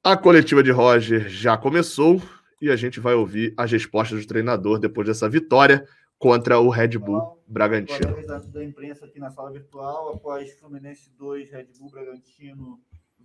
A coletiva de Roger já começou e a gente vai ouvir as respostas do treinador depois dessa vitória contra o Red Bull Bragantino. Da imprensa aqui na sala virtual, após Fluminense 2, Red Bull Bragantino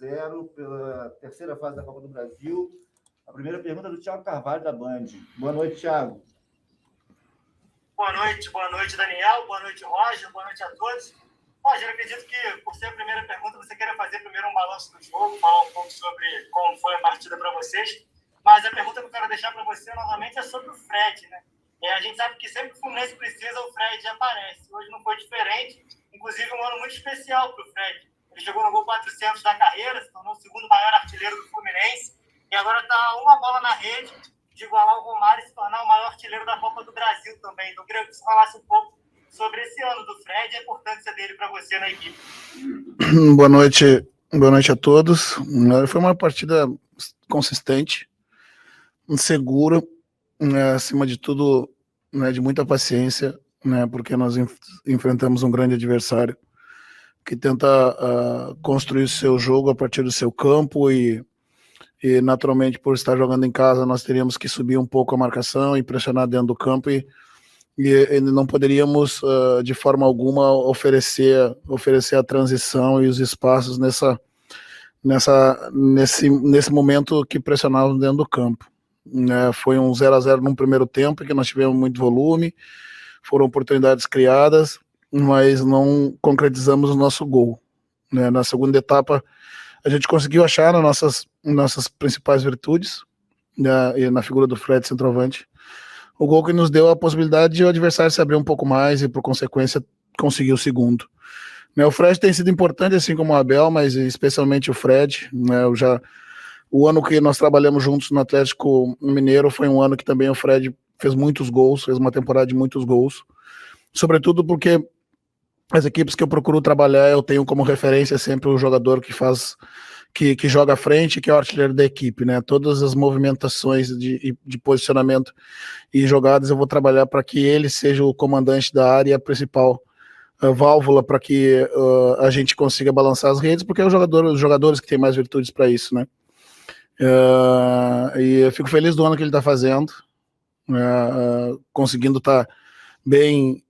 0, pela terceira fase da Copa do Brasil. A primeira pergunta é do Thiago Carvalho, da Band. Boa noite, Thiago. Boa noite, Daniel. Boa noite, Roger. Boa noite a todos. Roger, eu acredito que, por ser a primeira pergunta, você queira fazer primeiro um balanço do jogo, falar um pouco sobre como foi a partida para vocês. Mas a pergunta que eu quero deixar para você, novamente, é sobre o Fred, né? A gente sabe que sempre que o Fluminense precisa, o Fred aparece. Hoje não foi diferente. Inclusive, um ano muito especial para o Fred. Ele chegou no gol 400 da carreira, se tornou o segundo maior artilheiro do Fluminense. E agora está uma bola na rede de igualar o Romário e se tornar o maior artilheiro da Copa do Brasil também. Então, eu queria que você falasse um pouco sobre esse ano do Fred e a importância dele para você na equipe. Boa noite a todos. Foi uma partida consistente, segura, acima de tudo, de muita paciência, porque nós enfrentamos um grande adversário que tenta construir o seu jogo a partir do seu campo e naturalmente, por estar jogando em casa, nós teríamos que subir um pouco a marcação e pressionar dentro do campo e não poderíamos, de forma alguma, oferecer a transição e os espaços nesse momento que pressionávamos dentro do campo. Foi um 0-0 no primeiro tempo, que nós tivemos muito volume, foram oportunidades criadas, mas não concretizamos o nosso gol. Na segunda etapa, a gente conseguiu achar nossas principais virtudes, e na figura do Fred, centroavante, o gol que nos deu a possibilidade de o adversário se abrir um pouco mais e, por consequência, conseguir o segundo. O Fred tem sido importante, assim como o Abel, mas especialmente o Fred. O ano que nós trabalhamos juntos no Atlético Mineiro foi um ano que também o Fred fez muitos gols, fez uma temporada de muitos gols, sobretudo porque as equipes que eu procuro trabalhar, eu tenho como referência sempre o jogador que joga à frente, que é o artilheiro da equipe, Todas as movimentações de posicionamento e jogadas eu vou trabalhar para que ele seja o comandante da área e a principal válvula para que a gente consiga balançar as redes, porque é os jogadores que têm mais virtudes para isso, e eu fico feliz do ano que ele está fazendo, conseguindo estar bem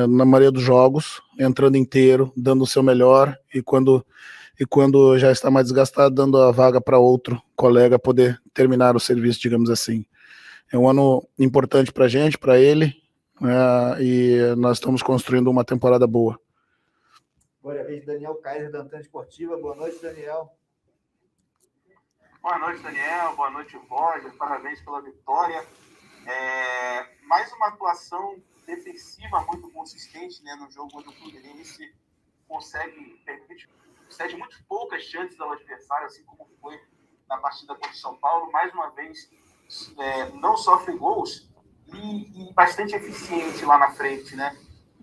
na maioria dos jogos, entrando inteiro, dando o seu melhor, e quando já está mais desgastado, dando a vaga para outro colega poder terminar o serviço, digamos assim. É um ano importante para a gente, para ele, e nós estamos construindo uma temporada boa. Agora é a vez de Daniel Kaiser, da Antena Esportiva. Boa noite, Daniel. Boa noite, Daniel. Boa noite, Roger. Parabéns pela vitória. Mais uma atuação defensiva muito consistente, no jogo onde o Fluminense cede muito poucas chances ao adversário, assim como foi na partida contra o São Paulo. Mais uma vez, não sofre gols e bastante eficiente lá na frente,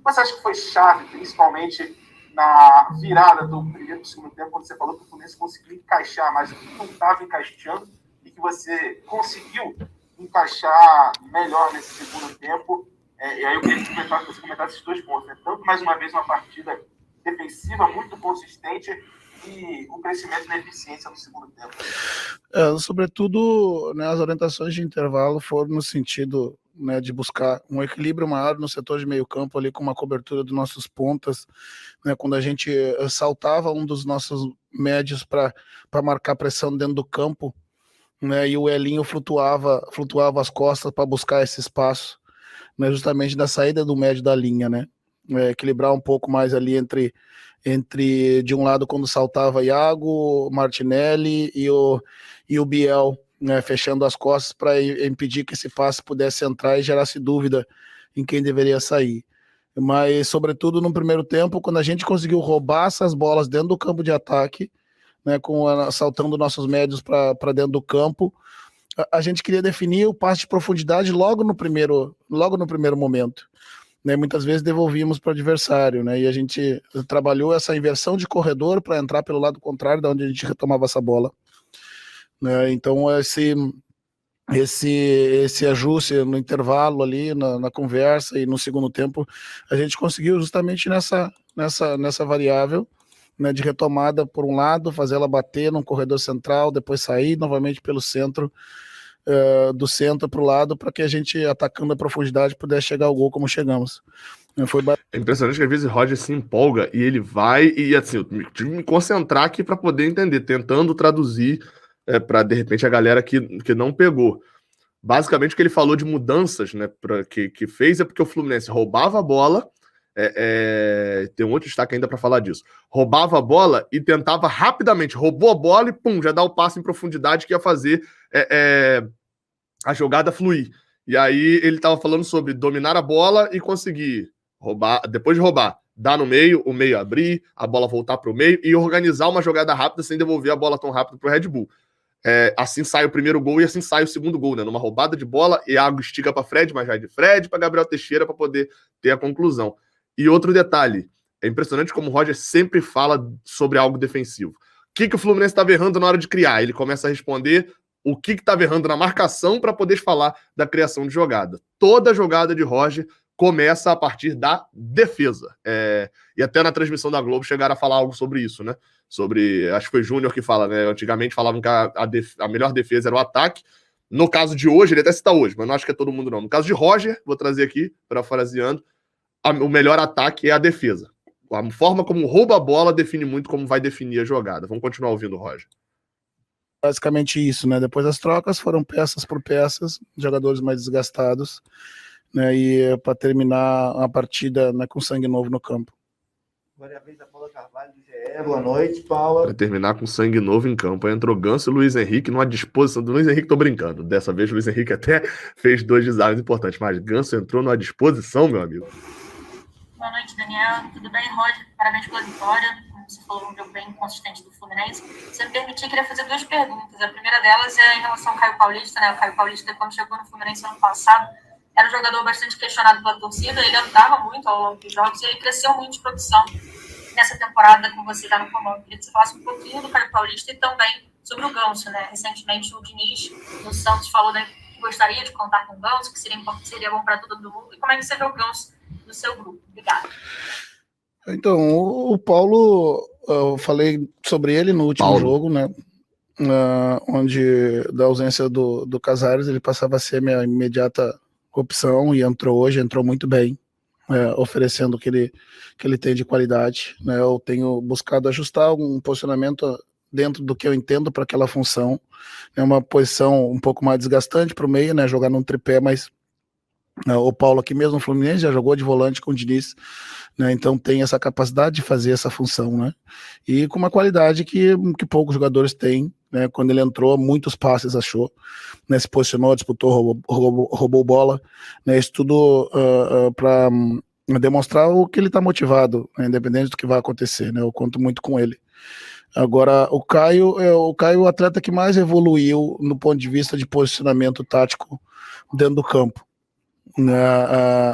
Mas acho que foi chave, principalmente na virada do primeiro para o segundo tempo, quando você falou que o Fluminense conseguiu encaixar, mas não estava encaixando, e que você conseguiu encaixar melhor nesse segundo tempo. E aí eu queria que você comentasse esses dois pontos. Tanto, mais uma vez, uma partida defensiva muito consistente e o crescimento na eficiência no segundo tempo. Sobretudo, as orientações de intervalo foram no sentido de buscar um equilíbrio maior no setor de meio campo, ali com uma cobertura dos nossos pontas, quando a gente saltava um dos nossos médios para marcar pressão dentro do campo, e o Elinho flutuava as costas para buscar esse espaço, justamente da saída do médio da linha, equilibrar um pouco mais ali entre de um lado quando saltava Iago, Martinelli e o Biel, fechando as costas para impedir que esse passe pudesse entrar e gerasse dúvida em quem deveria sair. Mas, sobretudo, no primeiro tempo, quando a gente conseguiu roubar essas bolas dentro do campo de ataque, saltando nossos médios para dentro do campo, a gente queria definir o passe de profundidade logo no primeiro momento. Muitas vezes devolvíamos para o adversário, e a gente trabalhou essa inversão de corredor para entrar pelo lado contrário da onde a gente retomava essa bola. Então esse ajuste no intervalo ali, na conversa e no segundo tempo, a gente conseguiu justamente nessa variável, né, de retomada por um lado, fazer ela bater num corredor central, depois sair novamente pelo centro, do centro para o lado, para que a gente, atacando a profundidade, pudesse chegar ao gol como chegamos. É impressionante que às vezes o Roger se empolga e ele vai e assim, eu tive que me concentrar aqui para poder entender, tentando traduzir para de repente a galera que não pegou. Basicamente o que ele falou de mudanças, né, que fez é porque o Fluminense roubava a bola, tem um outro destaque ainda para falar disso, roubava a bola e tentava rapidamente, roubou a bola e pum, já dá o passe em profundidade que ia fazer a jogada fluir. E aí ele estava falando sobre dominar a bola e conseguir roubar, depois de roubar, dar no meio, o meio abrir, a bola voltar para o meio e organizar uma jogada rápida sem devolver a bola tão rápido para o Red Bull. Assim sai o primeiro gol e assim sai o segundo gol, né? Numa roubada de bola, e a água estica para Fred, mas vai de Fred para Gabriel Teixeira para poder ter a conclusão. E outro detalhe, é impressionante como o Roger sempre fala sobre algo defensivo. O que o Fluminense estava errando na hora de criar? Ele começa a responder o que estava errando na marcação para poder falar da criação de jogada. Toda jogada de Roger começa a partir da defesa. E até na transmissão da Globo chegaram a falar algo sobre isso, né? Acho que foi Júnior que fala, né? Antigamente falavam que a melhor defesa era o ataque. No caso de hoje, ele até cita hoje, mas não acho que é todo mundo não. No caso de Roger, vou trazer aqui, parafraseando, o melhor ataque é a defesa. A forma como rouba a bola define muito como vai definir a jogada. Vamos continuar ouvindo o Roger. Basicamente isso, né? Depois das trocas foram peças por peças, jogadores mais desgastados, né? E para terminar a partida, né, com sangue novo no campo. Agora é a vez da Paula Carvalho do GE. Boa noite, Paula. Para terminar com sangue novo em campo. Aí entrou Ganso e Luiz Henrique numa disposição do Luiz Henrique, tô brincando. Dessa vez o Luiz Henrique até fez 2 desarmes importantes, mas Ganso entrou numa disposição, meu amigo. Boa noite, Daniel. Tudo bem, Roger? Parabéns pela vitória. Como você falou, um jogo bem consistente do Fluminense. Se você me permitir, eu queria fazer 2 perguntas. A primeira delas é em relação ao Caio Paulista, né? O Caio Paulista, quando chegou no Fluminense ano passado, era um jogador bastante questionado pela torcida. Ele andava muito ao longo dos jogos e ele cresceu muito de produção nessa temporada com você já no comando. Queria que você falasse um pouquinho do Caio Paulista e também sobre o Ganso, né? Recentemente o Diniz do Santos falou, né, que gostaria de contar com o Ganso, que seria bom para todo mundo. E como é que você vê o Ganso no seu grupo? Obrigada. Então, o Paulo, eu falei sobre ele no último jogo, né? Onde, da ausência do Casares, ele passava a ser minha imediata opção e entrou muito bem, oferecendo o que ele tem de qualidade, né? Eu tenho buscado ajustar um posicionamento dentro do que eu entendo para aquela função. É uma posição um pouco mais desgastante para o meio, né? Jogar num tripé, mas o Paulo aqui mesmo no Fluminense já jogou de volante com o Diniz, né? Então tem essa capacidade de fazer essa função, né? E com uma qualidade que poucos jogadores têm, né? Quando ele entrou, muitos passes achou, né? Se posicionou, disputou, roubou bola, né? Isso tudo para demonstrar o que ele está motivado, né? Independente do que vai acontecer, né? Eu conto muito com ele. Agora, o Caio é o atleta que mais evoluiu no ponto de vista de posicionamento tático dentro do campo.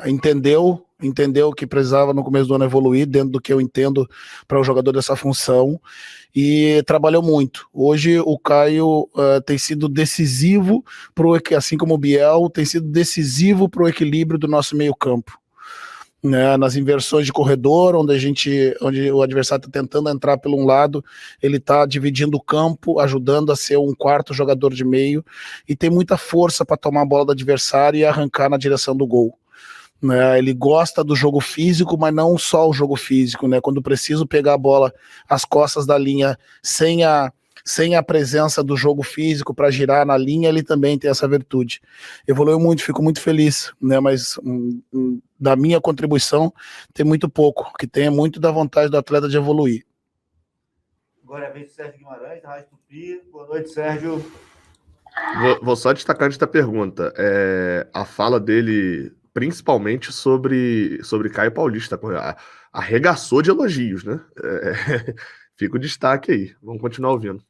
Entendeu que precisava no começo do ano evoluir dentro do que eu entendo para o jogador dessa função e trabalhou muito. Hoje o Caio tem sido decisivo, assim como o Biel, tem sido decisivo para o equilíbrio do nosso meio campo. Né, nas inversões de corredor, onde o adversário está tentando entrar por um lado, ele está dividindo o campo, ajudando a ser um quarto jogador de meio, e tem muita força para tomar a bola do adversário e arrancar na direção do gol. Né, ele gosta do jogo físico, mas não só o jogo físico, né, quando preciso pegar a bola às costas da linha sem a presença do jogo físico para girar na linha, ele também tem essa virtude. Evoluiu muito, fico muito feliz, né? Mas da minha contribuição tem muito pouco, que tem muito da vontade do atleta de evoluir. Agora é a vez do Sérgio Guimarães, da Rádio Tupi. Boa noite, Sérgio. Vou só destacar esta pergunta. A fala dele, principalmente sobre Caio Paulista, arregaçou de elogios, né? Fica o destaque aí. Vamos continuar ouvindo.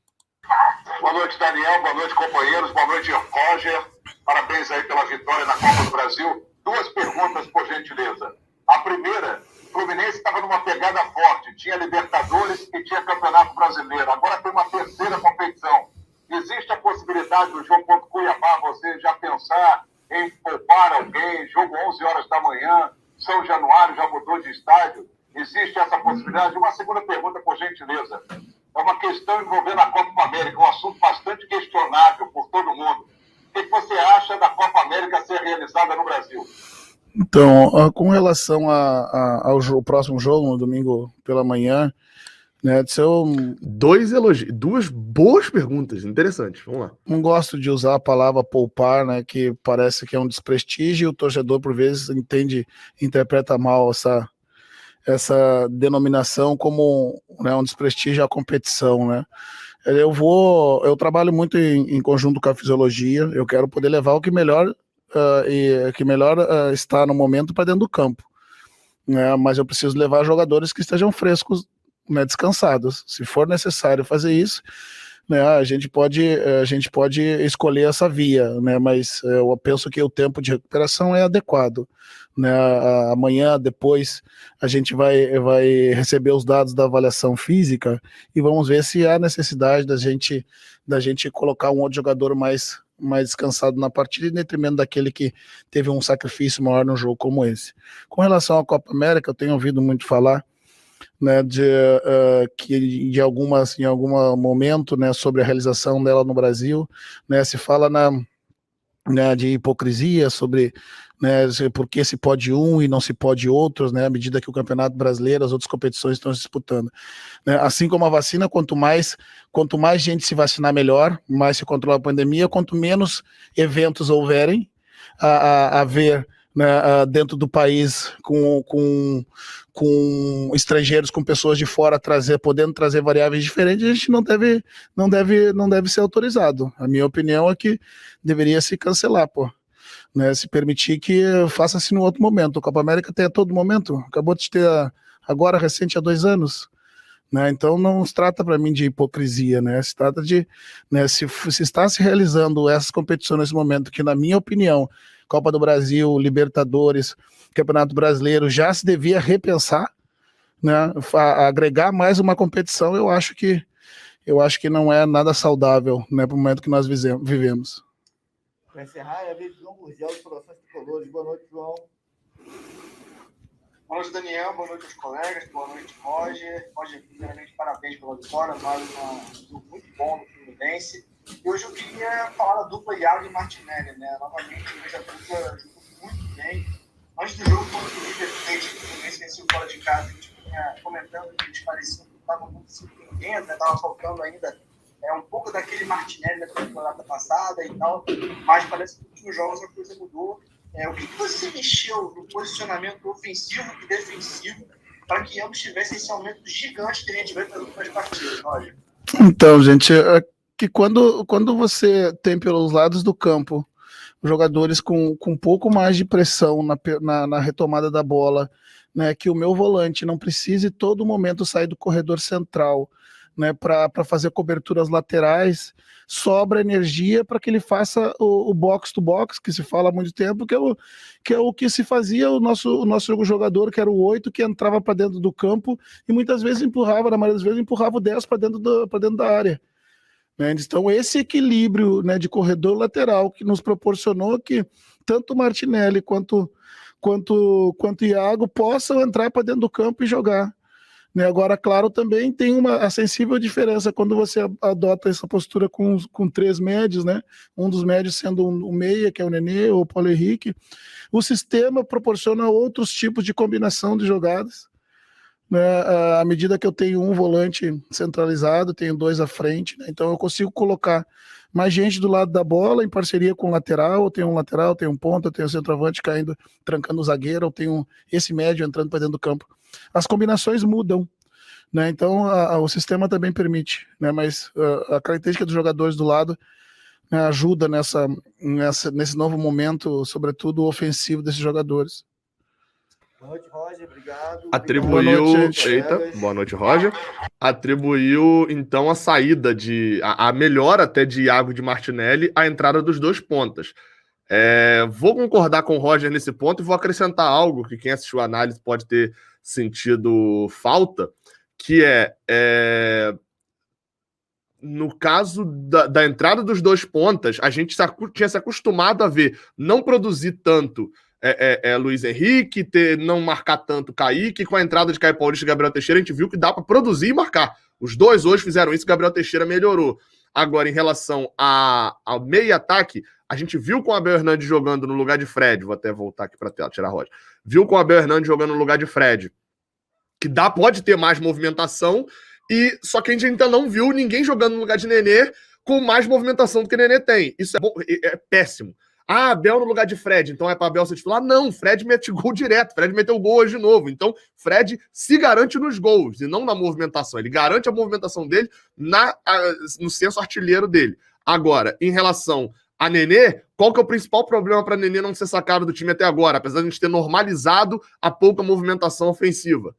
Boa noite, Daniel. Boa noite, companheiros. Boa noite, Roger. Parabéns aí pela vitória na Copa do Brasil. 2 perguntas, por gentileza. A primeira, o Fluminense estava numa pegada forte. Tinha Libertadores e tinha Campeonato Brasileiro. Agora tem uma 3ª competição. Existe a possibilidade do jogo contra o Cuiabá, você já pensar em poupar alguém? Jogo 11 horas da manhã, São Januário já mudou de estádio. Existe essa possibilidade? Uma segunda pergunta, por gentileza. É uma questão envolvendo a Copa América, um assunto bastante questionável por todo mundo. O que você acha da Copa América ser realizada no Brasil? Então, com relação ao próximo jogo, no domingo pela manhã, né, Duas boas perguntas, interessantes. Vamos lá. não gosto de usar a palavra poupar, né, que parece que é um desprestígio, o torcedor, por vezes, interpreta mal essa denominação como, né, um desprestígio à competição, né. Eu trabalho muito em conjunto com a fisiologia, eu quero poder levar o que melhor está no momento para dentro do campo, né, mas eu preciso levar jogadores que estejam frescos, né, descansados. Se for necessário fazer isso, né, a gente pode escolher essa via, né, mas eu penso que o tempo de recuperação é adequado, né. Amanhã, depois, a gente vai receber os dados da avaliação física e vamos ver se há necessidade da gente colocar um outro jogador mais descansado na partida, em detrimento daquele que teve um sacrifício maior no jogo como esse. Com relação à Copa América, eu tenho ouvido muito falar, né, que em algum momento, né, sobre a realização dela no Brasil, né, se fala né, de hipocrisia sobre, né, por que se pode um e não se pode outros, né, à medida que o Campeonato Brasileiro, as outras competições estão se disputando, né, assim como a vacina, quanto mais gente se vacinar, melhor, mais se controla a pandemia, quanto menos eventos houverem a ver, né, dentro do país com estrangeiros, com pessoas de fora podendo trazer variáveis diferentes, a gente não deve ser autorizado. A minha opinião é que deveria se cancelar, né, se permitir que faça-se no outro momento. A Copa América tem a todo momento, acabou de ter agora recente há 2 anos. Né, então não se trata para mim de hipocrisia, né, se trata de, né, se está se realizando essas competições nesse momento, que na minha opinião, Copa do Brasil, Libertadores, Campeonato Brasileiro, já se devia repensar, né, agregar mais uma competição, eu acho que não é nada saudável, né, para o momento que nós vivemos. Para encerrar, é a vez de João Gurgel, de Corações Tricolores. Boa noite, João. Boa noite, Daniel. Boa noite aos colegas. Boa noite, Roger. Roger, primeiramente, parabéns pela vitória. Mais um jogo muito bom no Fluminense. E hoje eu queria falar da dupla Iago e Martinelli, né? Novamente, hoje a dupla jogou muito bem. Antes do jogo, quando o River fez o Fluminense venceu fora de casa, a gente vinha comentando que eles pareciam que estavam muito se entendendo, né? Estava faltando ainda um pouco daquele Martinelli da temporada passada e tal, mas parece que nos últimos jogos a coisa mudou. O que você mexeu no posicionamento ofensivo e defensivo para que ambos tivessem esse aumento gigante que a gente vê nas últimas partidas, Roger? Então, gente, que quando você tem pelos lados do campo jogadores com um pouco mais de pressão na retomada da bola, né, que o meu volante não precise todo momento sair do corredor central, né, para fazer coberturas laterais, sobra energia para que ele faça o box to box, que se fala há muito tempo, que é o que se fazia o nosso jogador, que era o 8, que entrava para dentro do campo e muitas vezes na maioria das vezes empurrava o 10 para dentro da área. Né? Então esse equilíbrio, né, de corredor lateral que nos proporcionou que tanto o Martinelli quanto o Iago possam entrar para dentro do campo e jogar. Né, agora, claro, também tem a sensível diferença quando você adota essa postura com 3 médios, né? Um dos médios sendo o meia, que é o Nenê, ou o Paulo Henrique. O sistema proporciona outros tipos de combinação de jogadas. Né? À medida que eu tenho um volante centralizado, tenho 2 à frente, né? Então eu consigo colocar mais gente do lado da bola, em parceria com o lateral, eu tenho um lateral, tenho um ponta, eu tenho um centroavante caindo, trancando o zagueiro, eu tenho esse médio entrando para dentro do campo. As combinações mudam, né? Então o sistema também permite, né? Mas a característica dos jogadores do lado, né, ajuda nesse novo momento, sobretudo ofensivo desses jogadores. Boa noite, Roger. Obrigado. Atribuiu. Boa noite, Eita, boa noite, Roger. Atribuiu, então, a saída a melhora até de Iago e de Martinelli, a entrada dos 2 pontas. Vou concordar com o Roger nesse ponto e vou acrescentar algo que quem assistiu a análise pode ter sentido falta, que no caso da entrada dos 2 pontas, a gente tinha se acostumado a ver não produzir tanto Luiz Henrique, não marcar tanto Kaique, com a entrada de Caio Paulista e Gabriel Teixeira, a gente viu que dá para produzir e marcar. Os dois hoje fizeram isso, o Gabriel Teixeira melhorou. Agora, em relação ao meio ataque, a gente viu com o Abel Hernandes jogando no lugar de Fred, vou até voltar aqui para a tela, tirar a roda, viu com o Abel Hernandes jogando no lugar de Fred, que pode ter mais movimentação, só que a gente ainda não viu ninguém jogando no lugar de Nenê com mais movimentação do que Nenê tem. Isso é péssimo. Abel no lugar de Fred, então é para Abel ser titular? Não, Fred mete gol direto, Fred meteu gol hoje de novo, então Fred se garante nos gols e não na movimentação, ele garante a movimentação dele no senso artilheiro dele. Agora, em relação a Nenê, qual que é o principal problema para Nenê não ser sacado do time até agora, apesar de a gente ter normalizado a pouca movimentação ofensiva?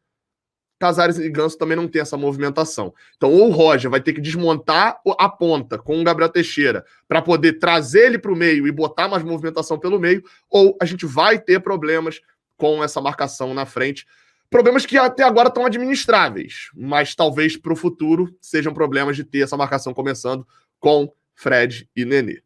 Casares e Ganso também não tem essa movimentação. Então, ou o Roger vai ter que desmontar a ponta com o Gabriel Teixeira para poder trazer ele para o meio e botar mais movimentação pelo meio, ou a gente vai ter problemas com essa marcação na frente. Problemas que até agora estão administráveis, mas talvez para o futuro sejam problemas de ter essa marcação começando com Fred e Nenê.